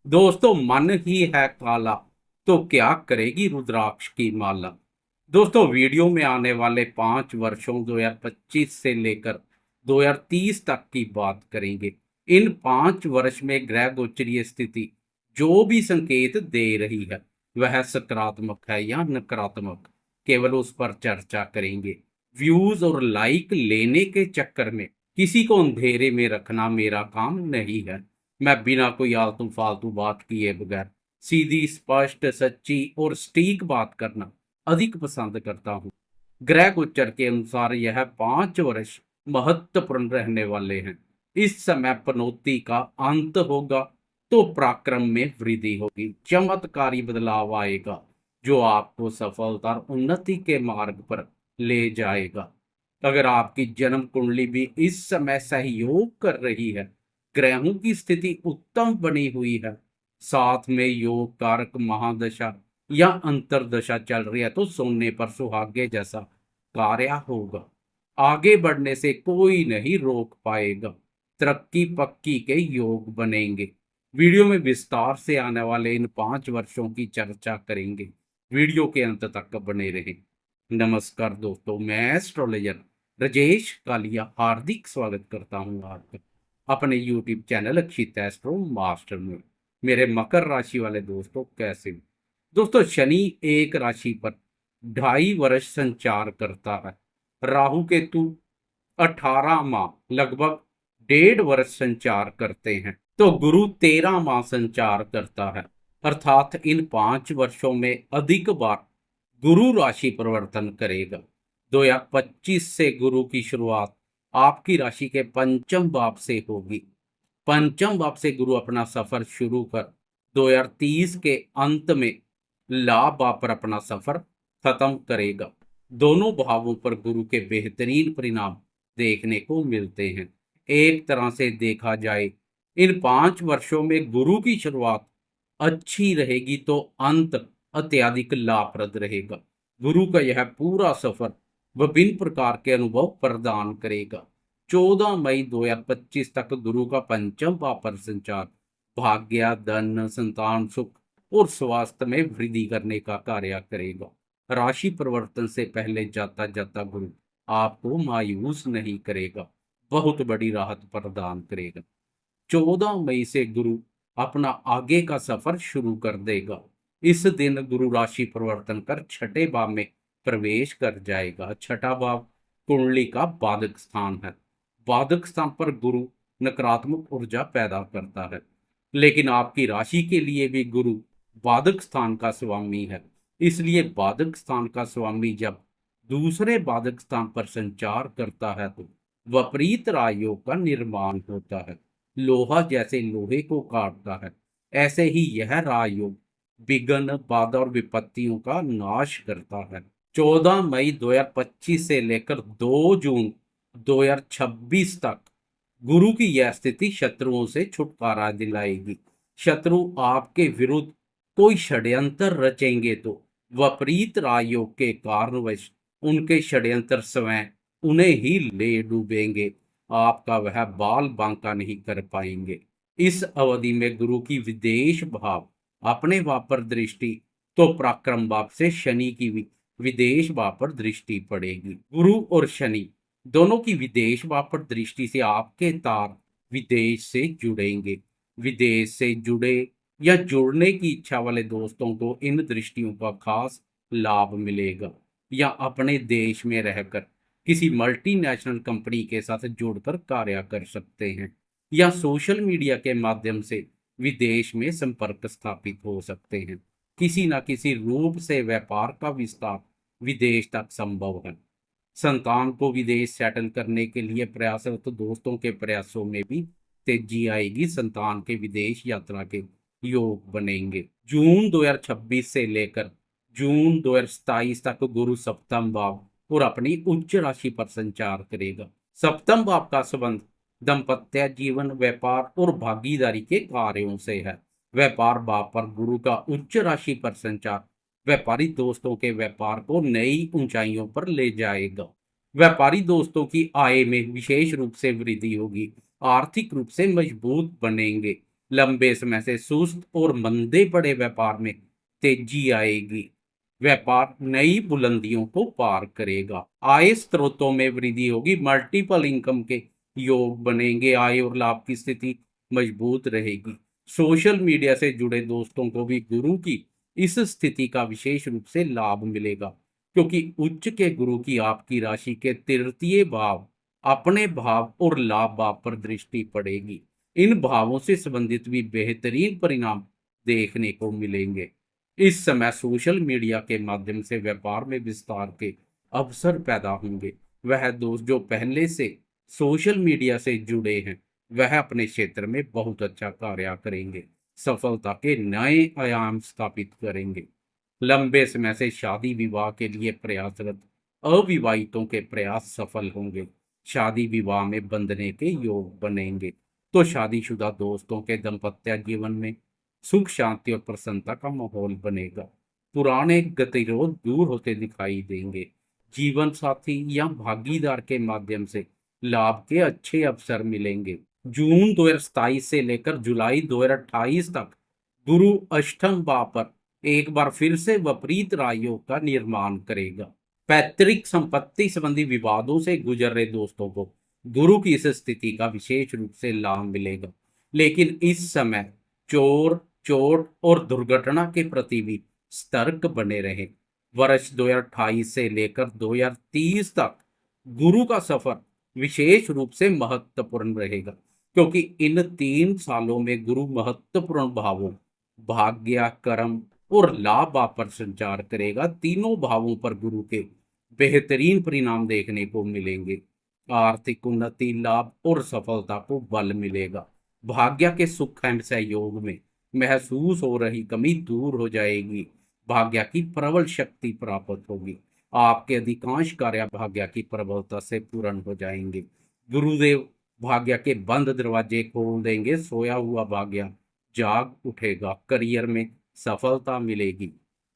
दोस्तों, मन ही है काला तो क्या करेगी रुद्राक्ष की माला। दोस्तों, वीडियो में आने वाले 5 वर्षों 2025 से लेकर 2030 तक की बात करेंगे। इन 5 वर्ष में ग्रह गोचरीय स्थिति जो भी संकेत दे रही है वह सकारात्मक है या नकारात्मक, केवल उस पर चर्चा करेंगे। व्यूज और लाइक लेने के चक्कर में किसी को अंधेरे में रखना मेरा काम नहीं है। मैं बिना कोई आलतू फालतू बात किए बगैर सीधी, स्पष्ट, सच्ची और सटीक बात करना अधिक पसंद करता हूँ। ग्रह गोचर के अनुसार यह 5 वर्ष महत्वपूर्ण रहने वाले हैं। इस समय पनौती का अंत होगा तो पराक्रम में वृद्धि होगी, चमत्कारी बदलाव आएगा जो आपको सफलता और उन्नति के मार्ग पर ले जाएगा। अगर आपकी जन्म कुंडली भी इस समय सहयोग कर रही है, ग्रहों की स्थिति उत्तम बनी हुई है, साथ में योग कारक महादशा या अंतरदशा चल रही है, तो सोने पर सुहागे जैसा कार्य होगा। आगे बढ़ने से कोई नहीं रोक पाएगा। तरक्की पक्की के योग बनेंगे। वीडियो में विस्तार से आने वाले इन 5 वर्षों की चर्चा करेंगे। वीडियो के अंत तक बने रहें। नमस्कार दोस्तों, मैं एस्ट्रोलॉजर राजेश कालिया हार्दिक स्वागत करता हूं आपका अपने यूट्यूब चैनल अक्षित एस्ट्रो मास्टर में। मेरे मकर राशि वाले दोस्तों, कैसे हो? दोस्तों, शनि एक राशि पर 2.5 वर्ष संचार करता है। राहु केतु 18 माह लगभग 1.5 वर्ष संचार करते हैं, तो गुरु 13 माह संचार करता है। अर्थात इन 5 वर्षों में अधिक बार गुरु राशि परिवर्तन करेगा। 2025 से गुरु की शुरुआत आपकी राशि के पंचम भाव से होगी। पंचम भाव से गुरु अपना सफर शुरू कर 2030 के अंत में लाभ भाव पर अपना सफर खत्म करेगा। दोनों भावों पर गुरु के बेहतरीन परिणाम देखने को मिलते हैं। एक तरह से देखा जाए, इन 5 वर्षों में गुरु की शुरुआत अच्छी रहेगी तो अंत अत्यधिक लाभप्रद रहेगा। गुरु का यह पूरा सफर विभिन्न प्रकार के अनुभव प्रदान करेगा। 14 मई 2025 तक गुरु का पंचम भाव पर संचार भाग्य, धन, संतान सुख और स्वास्थ्य में वृद्धि करने का कार्य करेगा। राशि परिवर्तन से पहले जाता जाता गुरु आपको मायूस नहीं करेगा, बहुत बड़ी राहत प्रदान करेगा। 14 मई से गुरु अपना आगे का सफर शुरू कर देगा। इस दिन गुरु राशि परिवर्तन कर छठे भाव में प्रवेश कर जाएगा। छठा भाव कुंडली का बाधक स्थान है। बाधक स्थान पर गुरु नकारात्मक ऊर्जा पैदा करता है, लेकिन आपकी राशि के लिए भी गुरु बाधक स्थान का स्वामी है। इसलिए बाधक स्थान का स्वामी जब दूसरे बाधक स्थान पर संचार करता है तो विपरीत राजयोग का निर्माण होता है। लोहा जैसे लोहे को काटता है, ऐसे ही यह राजयोग विघ्न, बाधा और विपत्तियों का नाश करता है। 14 मई 2025 से लेकर 2 जून 2026 तक गुरु की यह स्थिति शत्रुओं से छुटकारा दिलाएगी। शत्रु आपके विरुद्ध कोई षड्यंत्र रचेंगे तो विपरीत राजयोग के कारणवश उनके षड्यंत्र स्वयं उन्हें ही ले डूबेंगे। आपका वह बाल बांका नहीं कर पाएंगे। इस अवधि में गुरु की विदेश भाव अपने भाव पर दृष्टि तो पराक्रम भाव से शनि की विदेश भाव पर दृष्टि पड़ेगी। गुरु और शनि दोनों की विदेश भाव पर दृष्टि से आपके तार विदेश से जुड़ेंगे। विदेश से जुड़े या जुड़ने की इच्छा वाले दोस्तों को इन दृष्टियों का खास लाभ मिलेगा, या अपने देश में रहकर किसी मल्टीनेशनल कंपनी के साथ जुड़कर कार्य कर सकते हैं, या सोशल मीडिया के माध्यम से विदेश में संपर्क स्थापित हो सकते हैं। किसी न किसी रूप से व्यापार का विस्तार विदेश तक संभव है। संतान को विदेश सेटल करने के लिए प्रयासरत दोस्तों के प्रयासों में भी तेजी आएगी। संतान के विदेश यात्रा के योग बनेंगे। जून 2026 से लेकर जून 2027 तक गुरु सप्तम भाव और अपनी उच्च राशि पर संचार करेगा। सप्तम भाव का संबंध दाम्पत्य जीवन, व्यापार और भागीदारी के कार्यों से है। व्यापार भाव पर गुरु का उच्च राशि पर संचार व्यापारी दोस्तों के व्यापार को नई ऊंचाइयों पर ले जाएगा। व्यापारी दोस्तों की आय में विशेष रूप से वृद्धि होगी, आर्थिक रूप से मजबूत बनेंगे। लंबे समय से सुस्त और मंदे पड़े व्यापार में तेजी आएगी। व्यापार नई बुलंदियों को पार करेगा। आय स्रोतों में वृद्धि होगी। मल्टीपल इनकम के योग बनेंगे। आय और लाभ की स्थिति मजबूत रहेगी। सोशल मीडिया से जुड़े दोस्तों को भी गुरु की इस स्थिति का विशेष रूप से लाभ मिलेगा, क्योंकि उच्च के गुरु की आपकी राशि के तृतीय भाव, अपने भाव और लाभ भाव पर दृष्टि पड़ेगी। इन भावों से संबंधित भी बेहतरीन परिणाम देखने को मिलेंगे। इस समय सोशल मीडिया के माध्यम से व्यापार में विस्तार के अवसर पैदा होंगे। वह दोस्त जो पहले से सोशल मीडिया से जुड़े हैं, वह अपने क्षेत्र में बहुत अच्छा कार्य करेंगे, सफलता के नए आयाम स्थापित करेंगे। लंबे समय से शादी विवाह के लिए प्रयासरत अविवाहितों के प्रयास सफल होंगे। शादी विवाह में बंधने के योग बनेंगे। तो शादीशुदा दोस्तों के दाम्पत्य जीवन में सुख शांति और प्रसन्नता का माहौल बनेगा। पुराने गतिरोध दूर होते दिखाई देंगे। जीवन साथी या भागीदार के माध्यम से लाभ के अच्छे अवसर मिलेंगे। जून 2027 से लेकर जुलाई 2028 तक गुरु अष्टम भाव पर एक बार फिर से विपरीत रायों का निर्माण करेगा। पैतृक संपत्ति संबंधी विवादों से गुजर रहे दोस्तों को गुरु की इस स्थिति का विशेष रूप से लाभ मिलेगा, लेकिन इस समय चोर, चोट और दुर्घटना के प्रति भी सतर्क बने रहे। वर्ष 2028 से लेकर 2030 तक गुरु का सफर विशेष रूप से महत्वपूर्ण रहेगा, क्योंकि इन 3 सालों में गुरु महत्वपूर्ण भावों भाग्य, कर्म और लाभ भाव पर संचार करेगा। तीनों भावों पर गुरु के बेहतरीन परिणाम देखने को मिलेंगे। आर्थिक उन्नति, लाभ और सफलता को बल मिलेगा। भाग्य के सुख एवं सहयोग में महसूस हो रही कमी दूर हो जाएगी। भाग्य की प्रबल शक्ति प्राप्त होगी। आपके अधिकांश कार्य भाग्य की प्रबलता से पूर्ण हो जाएंगे। गुरुदेव भाग्य के बंद दरवाजे खोल देंगे। सोया हुआ भाग्य जाग उठेगा। करियर में सफलता मिलेगी।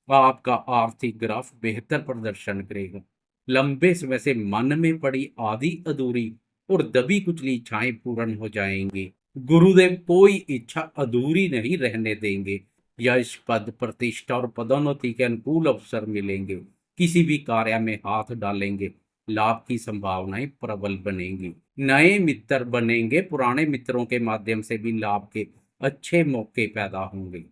आपका आर्थिक ग्राफ बेहतर प्रदर्शन करेगा। लंबे समय से मन में पड़ी आधी अधूरी और दबी कुचली इच्छाएं पूर्ण हो जाएंगी। गुरुदेव कोई इच्छा अधूरी नहीं रहने देंगे। यश, पद, प्रतिष्ठा और पदोन्नति के अनुकूल अवसर मिलेंगे। किसी भी कार्य में हाथ डालेंगे, लाभ की संभावनाएं प्रबल बनेंगी। नए मित्र बनेंगे। पुराने मित्रों के माध्यम से भी लाभ के अच्छे मौके पैदा होंगे।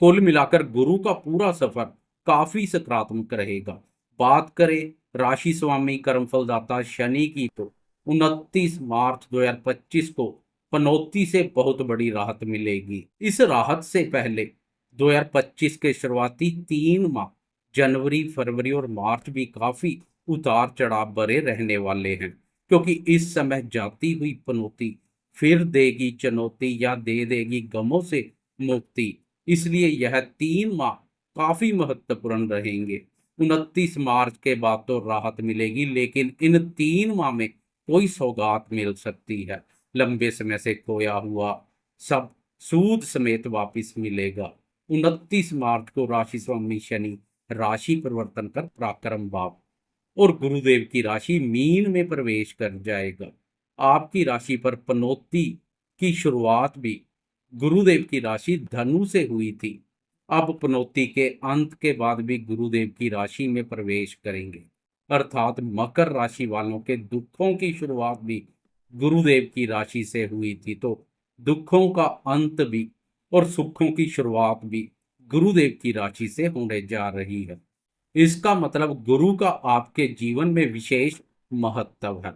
कुल मिलाकर गुरु का पूरा सफर काफी सकारात्मक रहेगा। बात करें राशि स्वामी कर्मफलदाता शनि की, तो 29 मार्च 2025 को पनौती से बहुत बड़ी राहत मिलेगी। इस राहत से पहले 2025 के शुरुआती 3 माह जनवरी, फरवरी और मार्च भी काफी उतार चढ़ाव भरे रहने वाले हैं, क्योंकि इस समय जाती हुई पनौती फिर देगी चुनौती या दे देगी गमों से मुक्ति। इसलिए यह 3 माह काफी महत्वपूर्ण रहेंगे। 29 मार्च के बाद तो राहत मिलेगी, लेकिन इन 3 माह में कोई सौगात मिल सकती है। लंबे समय से खोया हुआ सब सूद समेत वापस मिलेगा। 29 मार्च को राशि स्वामी शनि राशि परिवर्तन कर पराक्रम भाव और गुरुदेव की राशि मीन में प्रवेश कर जाएगा। आपकी राशि पर पनौती की शुरुआत भी गुरुदेव की राशि धनु से हुई थी। अब पनौती के अंत के बाद भी गुरुदेव की राशि में प्रवेश करेंगे, अर्थात मकर राशि वालों के दुखों की शुरुआत भी गुरुदेव की राशि से हुई थी, तो दुखों का अंत भी और सुखों की शुरुआत भी गुरुदेव की राशि से होने जा रही है। इसका मतलब गुरु का आपके जीवन में विशेष महत्व है।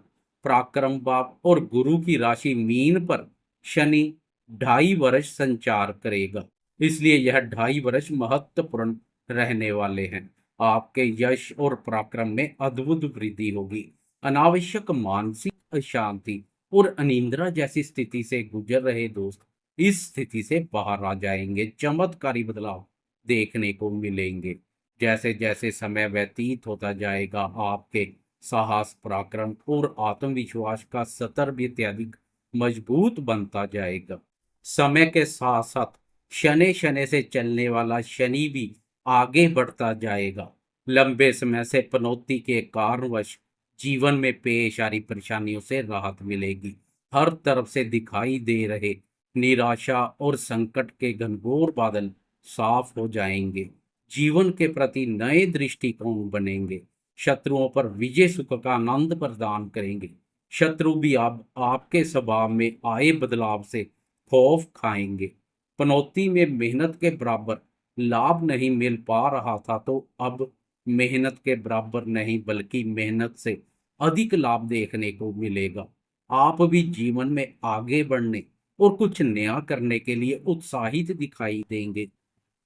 पराक्रम भाव और गुरु की राशि मीन पर शनि 2.5 वर्ष संचार करेगा, इसलिए यह 2.5 वर्ष महत्वपूर्ण रहने वाले हैं। आपके यश और पराक्रम में अद्भुत वृद्धि होगी। अनावश्यक मानसिक अशांति और अनिद्रा जैसी स्थिति से गुजर रहे दोस्त इस स्थिति से बाहर आ जाएंगे। चमत्कारी बदलाव देखने को मिलेंगे। जैसे जैसे समय व्यतीत होता जाएगा, आपके साहस, पराक्रम और आत्मविश्वास का स्तर भी अत्यधिक मजबूत बनता जाएगा। समय के साथ साथ शनि शनि से चलने वाला शनि भी आगे बढ़ता जाएगा। लंबे समय से पनौती के कारणवश जीवन में पेश आ रही परेशानियों से राहत मिलेगी। हर तरफ से दिखाई दे रहे निराशा और संकट के घनघोर बादल साफ हो जाएंगे। जीवन के प्रति नए दृष्टिकोण बनेंगे। शत्रुओं पर विजय सुख का आनंद प्रदान करेंगे। शत्रु भी अब आपके स्वभाव में आए बदलाव से खौफ खाएंगे। पनौती में मेहनत के बराबर लाभ नहीं मिल पा रहा था, तो अब मेहनत के बराबर नहीं बल्कि मेहनत से अधिक लाभ देखने को मिलेगा। आप भी जीवन में आगे बढ़ने और कुछ नया करने के लिए उत्साहित दिखाई देंगे।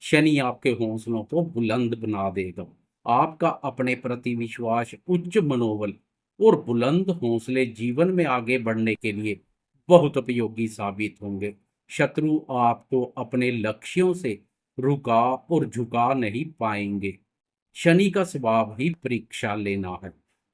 शनि आपके हौसलों को बुलंद बना देगा। आपका अपने प्रति विश्वास, उच्च मनोबल और बुलंद हौसले जीवन में आगे बढ़ने के लिए बहुत उपयोगी साबित होंगे। शत्रु आपको अपने लक्ष्यों से रुका और झुका नहीं पाएंगे। शनि का स्वभाव ही परीक्षा लेना है।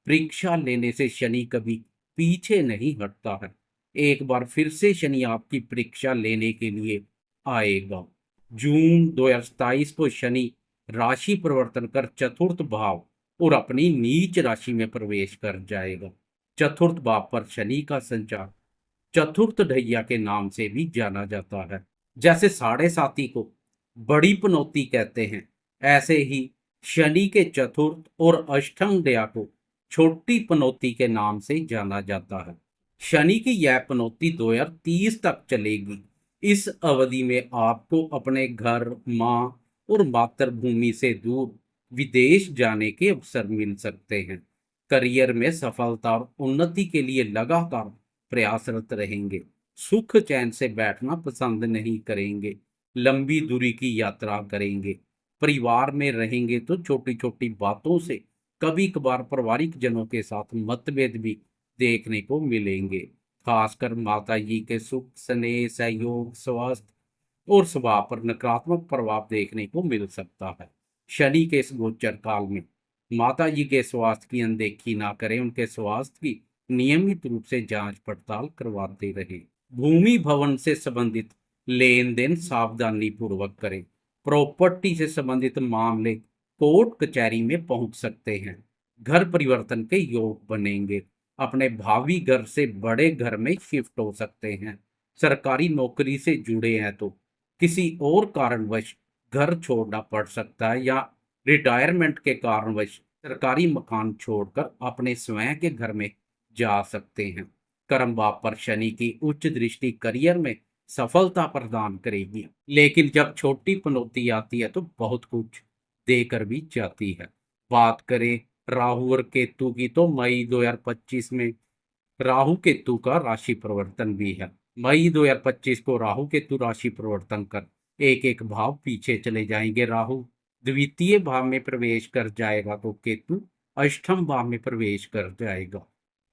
परीक्षा लेने से शनि कभी पीछे नहीं हटता है। एक बार फिर से शनि आपकी परीक्षा लेने के लिए आएगा। जून 2027 को शनि राशि परिवर्तन कर चतुर्थ भाव और अपनी नीच राशि में प्रवेश कर जाएगा। चतुर्थ भाव पर शनि का संचार चतुर्थ ढैया के नाम से भी जाना जाता है। जैसे साढ़े साती को बड़ी पनौती कहते हैं, ऐसे ही शनि के चतुर्थ और अष्टम ढैया को छोटी पनौती के नाम से जाना जाता है। शनि की यह पनौती 2030 तक चलेगी। इस अवधि में आपको अपने घर, माँ और मातृभूमि से दूर विदेश जाने के अवसर मिल सकते हैं। करियर में सफलता और उन्नति के लिए लगातार प्रयासरत रहेंगे। सुख चैन से बैठना पसंद नहीं करेंगे। लंबी दूरी की यात्रा करेंगे। परिवार में रहेंगे तो छोटी छोटी बातों से कभी कभार पारिवारिक जनों के साथ मतभेद भी देखने को मिलेंगे। खासकर माता जी के सुख, स्नेह, सहयोग, स्वास्थ्य और स्वभाव पर नकारात्मक प्रभाव देखने को मिल सकता है। शनि के इस गोचर काल में माता जी के स्वास्थ्य की अनदेखी ना करें। उनके स्वास्थ्य की नियमित रूप से जांच पड़ताल करवाते रहें। भूमि भवन से संबंधित लेन देन सावधानी पूर्वक करें। प्रॉपर्टी से संबंधित मामले कोर्ट कचहरी में पहुंच सकते हैं। घर परिवर्तन के योग बनेंगे। अपने भावी घर से बड़े घर में शिफ्ट हो सकते हैं। सरकारी नौकरी से जुड़े हैं तो किसी और कारणवश घर छोड़ना पड़ सकता है, या रिटायरमेंट के कारणवश सरकारी मकान छोड़कर अपने स्वयं के घर में जा सकते हैं। कर्म भाव पर शनि की उच्च दृष्टि करियर में सफलता प्रदान करेगी, लेकिन जब छोटी पनौती आती है तो बहुत कुछ देकर भी जाती है। बात करें राहु और केतु की, तो मई 2025 में राहु केतु का राशि परिवर्तन भी है। मई 2025 को राहु केतु राशि परिवर्तन कर एक एक भाव पीछे चले जाएंगे। राहु द्वितीय भाव में प्रवेश कर जाएगा तो केतु अष्टम भाव में प्रवेश कर जाएगा।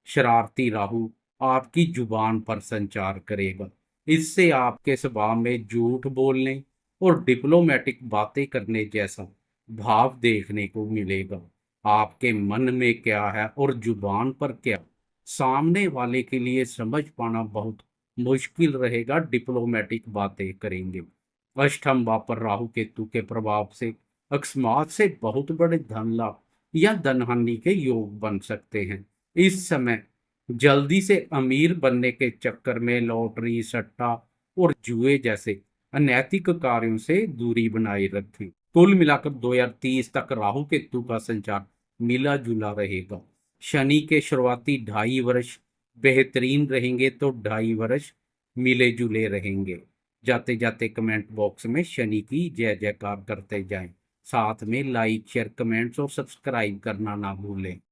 शरारती राहु आपकी जुबान पर संचार करेगा। इससे आपके स्वभाव में झूठ बोलने और डिप्लोमेटिक बातें करने जैसा भाव देखने को मिलेगा। आपके मन में क्या है और जुबान पर क्या, सामने वाले के लिए समझ पाना बहुत मुश्किल रहेगा। डिप्लोमेटिक बातें करेंगे। अष्टम भाव पर राहु केतु के प्रभाव से अकस्मात से बहुत बड़े धन लाभ या धन हानि के योग बन सकते हैं। इस समय जल्दी से अमीर बनने के चक्कर में लॉटरी, सट्टा और जुए जैसे अनैतिक कार्यों से दूरी बनाए रखें। कुल मिलाकर 2030 तक राहु केतु का संचार मिला जुला रहेगा। शनि के शुरुआती 2.5 वर्ष बेहतरीन रहेंगे तो 2.5 वर्ष मिले जुले रहेंगे। जाते जाते कमेंट बॉक्स में शनि की जय जयकार करते जाएं। साथ में लाइक, शेयर, कमेंट्स और सब्सक्राइब करना ना भूलें।